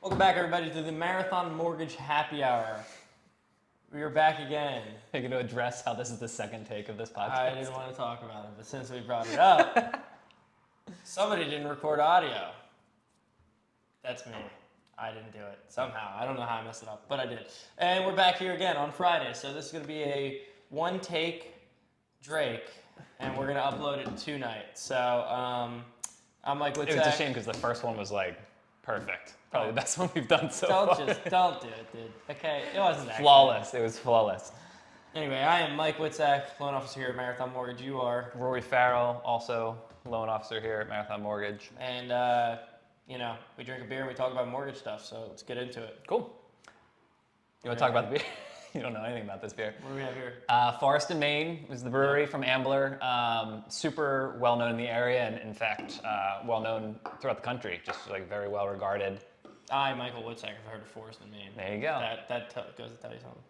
Welcome back, everybody, to the Marathon Mortgage Happy Hour. We are back again. Are you going to address how this is the second take of this podcast? I didn't want to talk about it, but since we brought it up, somebody didn't record audio. That's me. I didn't do it. Somehow. I don't know how I messed it up, but I did. And we're back here again on Friday, so this is going to be a one-take Drake, and we're going to upload it tonight. So, I'm like, what's that? It was a shame because the first one was like perfect. Probably the best one we've done so far. Don't do it, dude. Okay, it wasn't that flawless. It was flawless. Anyway, I am Mike Witzak, loan officer here at Marathon Mortgage. You are? Rory Farrell, also loan officer here at Marathon Mortgage. And, we drink a beer and we talk about mortgage stuff, so let's get into it. Cool. You want to talk about the beer? You don't know anything about this beer. What do we have here? Forest and Maine is the brewery from Ambler. Super well known in the area and, in fact, well known throughout the country. Just like very well regarded. I, Michael Witzak, have heard of Forest and Maine. There you go. That goes to tell you something.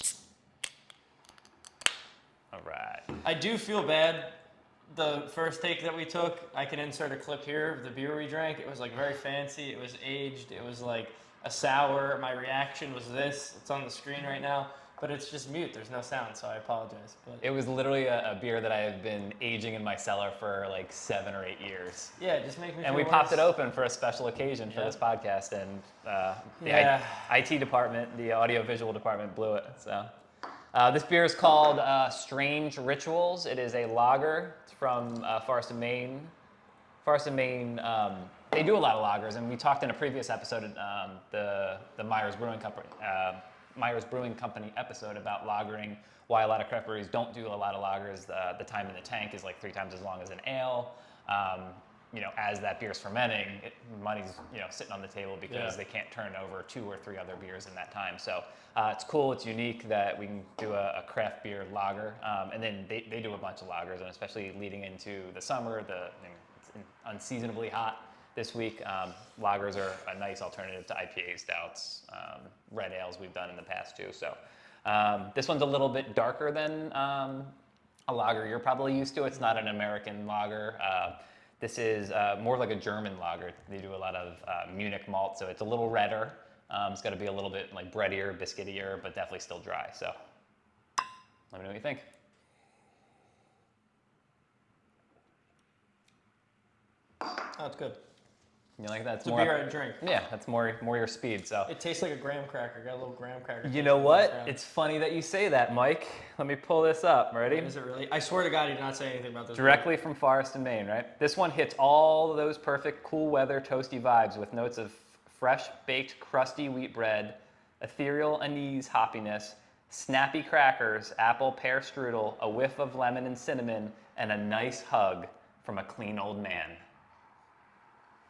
All right. I do feel bad. The first take that we took, I can insert a clip here of the beer we drank. It was like very fancy. It was aged. It was like a sour. My reaction was this. It's on the screen right now. But it's just mute. There's no sound, so I apologize. But it was literally a beer that I have been aging in my cellar for like 7 or 8 years. Yeah, it just makes me And feel we popped worse. it open for a special occasion for this podcast, and the IT department, the audio-visual department blew it. So this beer is called Strange Rituals. It is a lager. It's from Forest and Maine. Forest and Maine, they do a lot of lagers, and we talked in a previous episode, the Myers Brewing Company episode about lagering, why a lot of craft breweries don't do a lot of lagers. The time in the tank is like 3 times as long as an ale. As that beer's fermenting, money's sitting on the table because they can't turn over 2 or 3 other beers in that time. So it's cool, it's unique that we can do a craft beer lager, and then they do a bunch of lagers, and especially leading into the summer, it's unseasonably hot. This week, lagers are a nice alternative to IPA stouts, red ales we've done in the past too. So this one's a little bit darker than a lager you're probably used to. It's not an American lager. This is more like a German lager. They do a lot of Munich malt, so it's a little redder. It's got to be a little bit like breadier, biscuitier, but definitely still dry. So let me know what you think. Oh, it's good. You like that? It's a beer I drink. Yeah, that's more your speed. So it tastes like a graham cracker. Got a little graham cracker. You know what? It's funny that you say that, Mike. Let me pull this up. Ready? Is it really? I swear to God, you did not say anything about this. Directly from Forest and Maine, right? This one hits all of those perfect cool weather toasty vibes with notes of fresh baked crusty wheat bread, ethereal anise hoppiness, snappy crackers, apple pear strudel, a whiff of lemon and cinnamon, and a nice hug from a clean old man.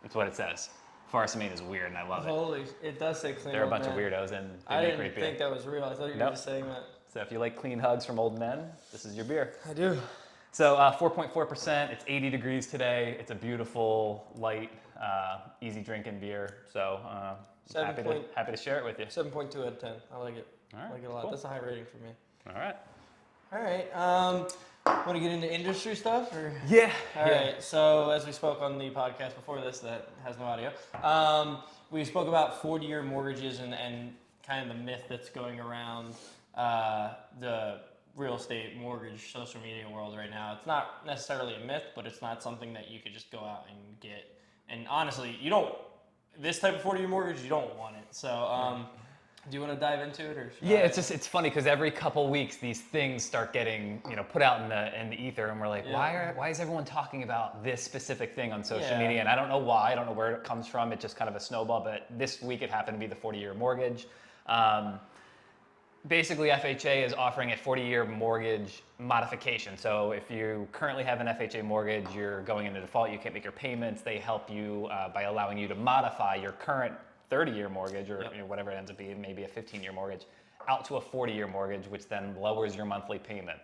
That's what it says. Forest and Maine is weird, and I love it. It does say clean. They're a bunch of weirdos, and I didn't think that was real. I thought you were just saying that. So if you like clean hugs from old men, this is your beer. I do. So 4.4%. It's 80 degrees today. It's a beautiful, light, easy drinking beer. So happy to share it with you. 7.2 out of 10. I like it. All right, I like it a lot. cool. That's a high rating for me. All right. All right. Want to get into industry stuff? Or? Yeah. All right. So as we spoke on the podcast before this that has no audio, we spoke about 40-year mortgages and kind of the myth that's going around the real estate mortgage social media world right now. It's not necessarily a myth, but it's not something that you could just go out and get. And honestly, this type of 40-year mortgage, you don't want it. So do you want to dive into it, or? Yeah, it's funny because every couple weeks these things start getting put out in the ether, and we're like, why is everyone talking about this specific thing on social media? And I don't know why. I don't know where it comes from. It's just kind of a snowball. But this week it happened to be the 40-year mortgage. Basically, FHA is offering a 40-year mortgage modification. So if you currently have an FHA mortgage, you're going into default, you can't make your payments. They help you by allowing you to modify your current 30-year mortgage, or whatever it ends up being, maybe a 15-year mortgage, out to a 40-year mortgage, which then lowers your monthly payment.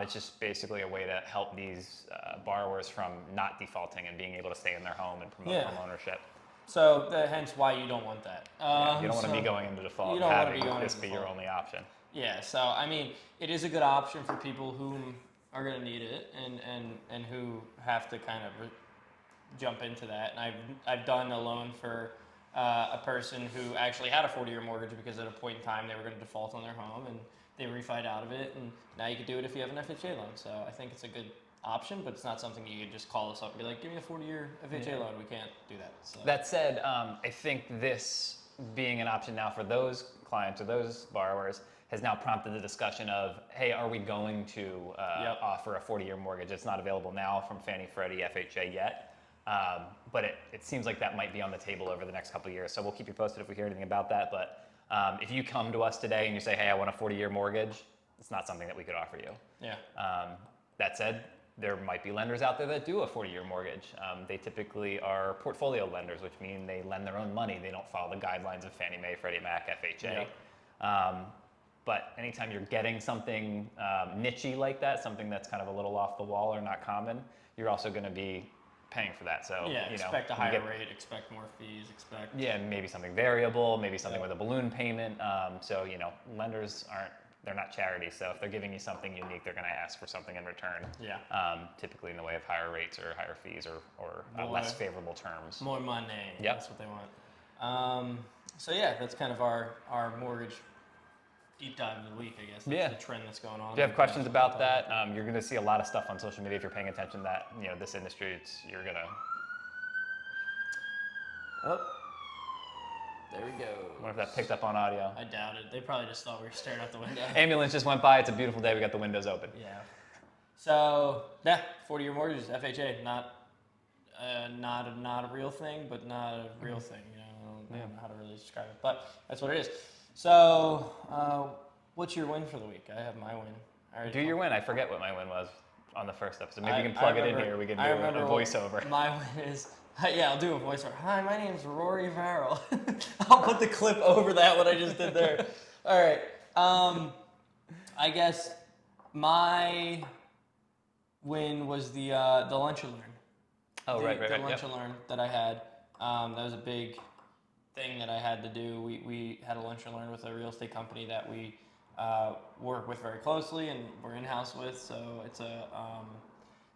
It's just basically a way to help these borrowers from not defaulting and being able to stay in their home and promote home ownership. So hence why you don't want that. You don't want to be going into default and having this be your only option. Yeah, so I mean, it is a good option for people who are going to need it and who have to kind of jump into that. And I've done a loan for a person who actually had a 40-year mortgage because at a point in time they were going to default on their home and they refied out of it, and now you could do it if you have an FHA loan. So I think it's a good option, but it's not something you could just call us up and be like, give me a 40-year FHA loan. We can't do that. So. That said, I think this being an option now for those clients or those borrowers has now prompted the discussion of, hey, are we going to offer a 40-year mortgage? It's not available now from Fannie, Freddie, FHA yet, but it seems like that might be on the table over the next couple of years. So we'll keep you posted if we hear anything about that. But if you come to us today and you say, hey, I want a 40-year mortgage, it's not something that we could offer you. Yeah. That said, there might be lenders out there that do a 40-year mortgage. They typically are portfolio lenders, which mean they lend their own money. They don't follow the guidelines of Fannie Mae, Freddie Mac, FHA. Yeah. But anytime you're getting something niche-y like that, something that's kind of a little off the wall or not common, you're also going to be paying for that. So expect a higher rate, expect more fees, expect maybe something variable, maybe something with a balloon payment. So lenders they're not charities. So if they're giving you something unique, they're going to ask for something in return. Yeah. Typically in the way of higher rates or higher fees or less favorable terms. More money. Yep. That's what they want. So that's kind of our mortgage deep dive of the week, I guess. That's the trend that's going on. If you have questions about that, you're going to see a lot of stuff on social media if you're paying attention to that. This industry, you're going to... Oh, there we go. I wonder if that picked up on audio. I doubt it. They probably just thought we were staring out the window. Ambulance just went by. It's a beautiful day. We got the windows open. Yeah. So, 40-year mortgages, FHA, not a real thing, but not a real thing. I don't know how to really describe it, but that's what it is. So, what's your win for the week? I have my win. Do your win. I forget what my win was on the first episode. Maybe you can plug it in here. We can do a voiceover. My win is, I'll do a voiceover. Hi, my name's Rory Farrell. I'll put the clip over that, what I just did there. All right. I guess my win was the lunch and learn. Oh, right. The lunch and learn that I had. That was a big thing that I had to do. We had a lunch and learn with a real estate company that we work with very closely and we're in-house with. So it's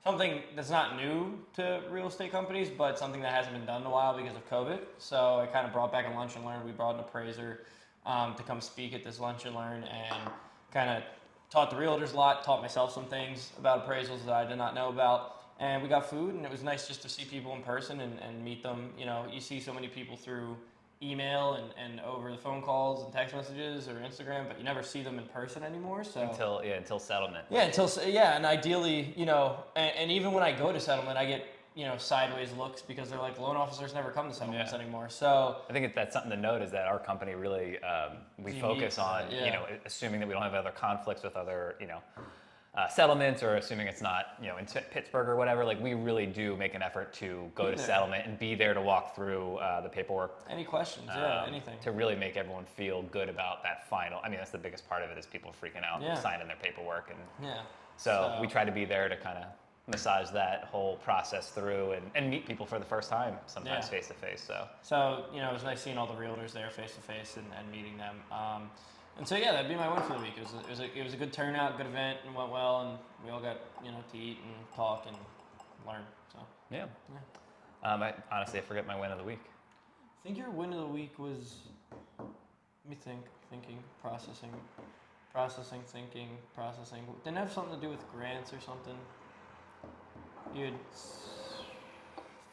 something that's not new to real estate companies, but something that hasn't been done in a while because of COVID. So I kind of brought back a lunch and learn. We brought an appraiser to come speak at this lunch and learn and kind of taught the realtors a lot, taught myself some things about appraisals that I did not know about. And we got food, and it was nice just to see people in person and meet them. You see so many people through email and over the phone calls and text messages or Instagram, but you never see them in person anymore. So until settlement. And ideally, and even when I go to settlement, I get sideways looks because they're like, loan officers never come to settlements anymore. So I think that's something to note is that our company really we focus on assuming that we don't have other conflicts with other settlements, or assuming it's not in Pittsburgh or whatever. Like, we really do make an effort to go to settlement and be there to walk through the paperwork. Any questions? Anything to really make everyone feel good about that final. I mean, that's the biggest part of it is people freaking out and signing their paperwork, and so we try to be there to kind of massage that whole process through and meet people for the first time, sometimes face to face. So it was nice seeing all the realtors there face to face and meeting them. And so that'd be my win for the week. It was a good turnout, good event, and went well, and we all got to eat and talk and learn. So I honestly forget my win of the week. I think your win of the week was, let me think, thinking, processing. Didn't it have something to do with grants or something? I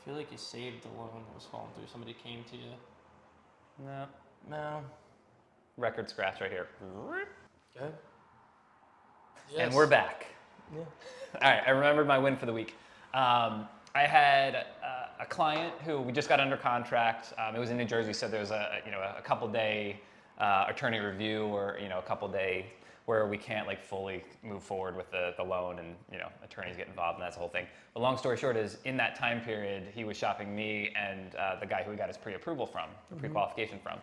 feel like you saved the loan that was falling through. Somebody came to you. No. Record scratch right here. Okay. Yes. And we're back. Yeah. All right, I remembered my win for the week. I had a client who we just got under contract. It was in New Jersey, so there was a couple day attorney review, or a couple day where we can't fully move forward with the loan, and attorneys get involved, and that's the whole thing. But long story short is, in that time period, he was shopping me and the guy who we got his pre-approval from, or pre-qualification from.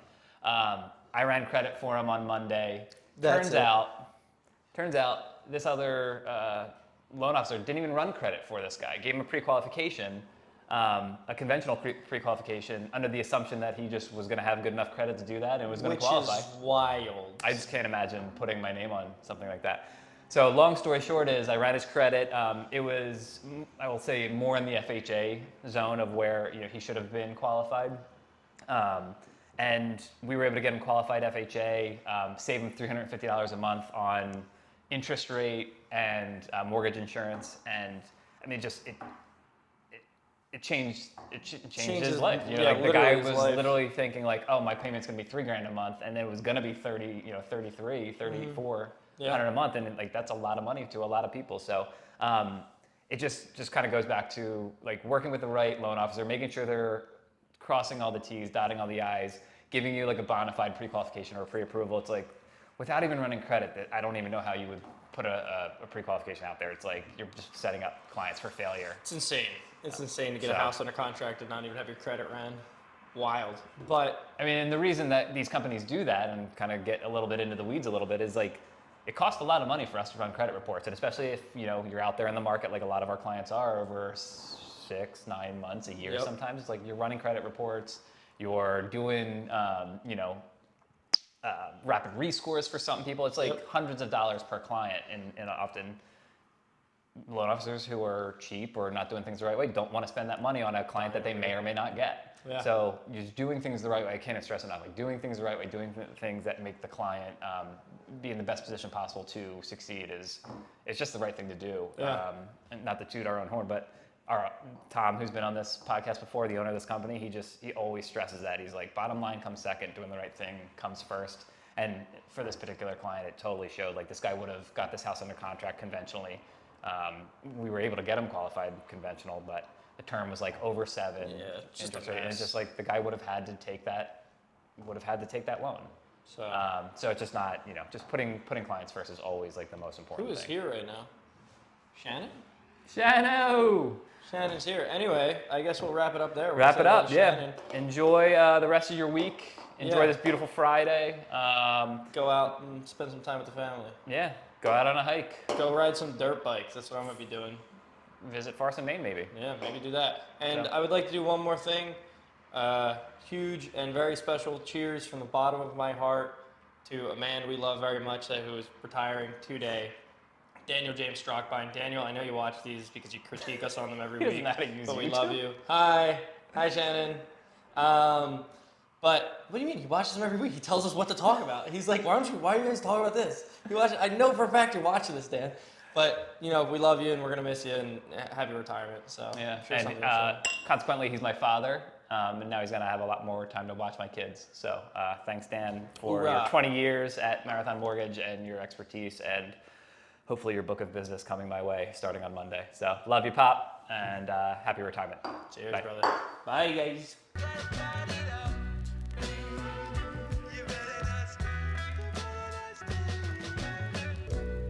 I ran credit for him on Monday. Turns out this other loan officer didn't even run credit for this guy. Gave him a pre-qualification, a conventional pre-qualification, under the assumption that he just was going to have good enough credit to do that and was going to qualify. Which is wild. I just can't imagine putting my name on something like that. So long story short is, I ran his credit. It was, I will say, more in the FHA zone of where he should have been qualified. And we were able to get him qualified FHA, save him $350 a month on interest rate and mortgage insurance. And I mean, it changed his life. You know, yeah, like the guy literally his was life. literally thinking like, oh, my payment's gonna be $3,000 a month, and it was gonna be 33, 34 hundred a month, and like that's a lot of money to a lot of people. So it just kind of goes back to like working with the right loan officer, making sure they're crossing all the T's, dotting all the I's, giving you like a bona fide pre-qualification or a pre-approval. It's like without even running credit, I don't even know how you would put a pre-qualification out there. It's like you're just setting up clients for failure. It's insane. It's insane to get a house under contract and not even have your credit ran. Wild. But I mean, and the reason that these companies do that and kind of get a little bit into the weeds a little bit is like it costs a lot of money for us to run credit reports, and especially if you're out there in the market like a lot of our clients are over 6, 9 months, a year. Sometimes it's like you're running credit reports, you're doing rapid rescores for some people. It's like hundreds of dollars per client, and often loan officers who are cheap or not doing things the right way don't want to spend that money on a client that they may or may not get. Yeah. So just doing things the right way, I can't stress enough, like doing things the right way, doing things that make the client be in the best position possible to succeed it's just the right thing to do. Yeah. And not to toot our own horn, but our Tom, who's been on this podcast before, the owner of this company, he always stresses that. He's like, bottom line comes second, doing the right thing comes first. And for this particular client, it totally showed. Like this guy would have got this house under contract conventionally. We were able to get him qualified conventional, but the term was like over 7 interest rate, and it's just like the guy would have had to take that loan. So it's just not, just putting clients first is always like the most important thing. Who is here right now? Shannon? Shannon's here. Anyway, I guess we'll wrap it up there. Wrap it up, yeah. Enjoy the rest of your week. Enjoy this beautiful Friday. Go out and spend some time with the family. Yeah, go out on a hike. Go ride some dirt bikes. That's what I'm going to be doing. Visit Farson, Maine, maybe. Yeah, maybe do that. And I would like to do one more thing. Huge and very special cheers from the bottom of my heart to a man we love very much who is retiring today. Daniel James Strockbine. Daniel, I know you watch these because you critique us on them every week, but we love you. Hi, Shannon. But what do you mean? He watches them every week. He tells us what to talk about. He's like, why are you guys talking about this? I know for a fact you're watching this, Dan. But, we love you and we're going to miss you and have your retirement. So yeah, and consequently, he's my father. And now he's going to have a lot more time to watch my kids. So thanks, Dan, for your 20 years at Marathon Mortgage and your expertise, and hopefully your book of business coming my way starting on Monday. So love you, Pop, and happy retirement. Cheers, brother. Bye, guys.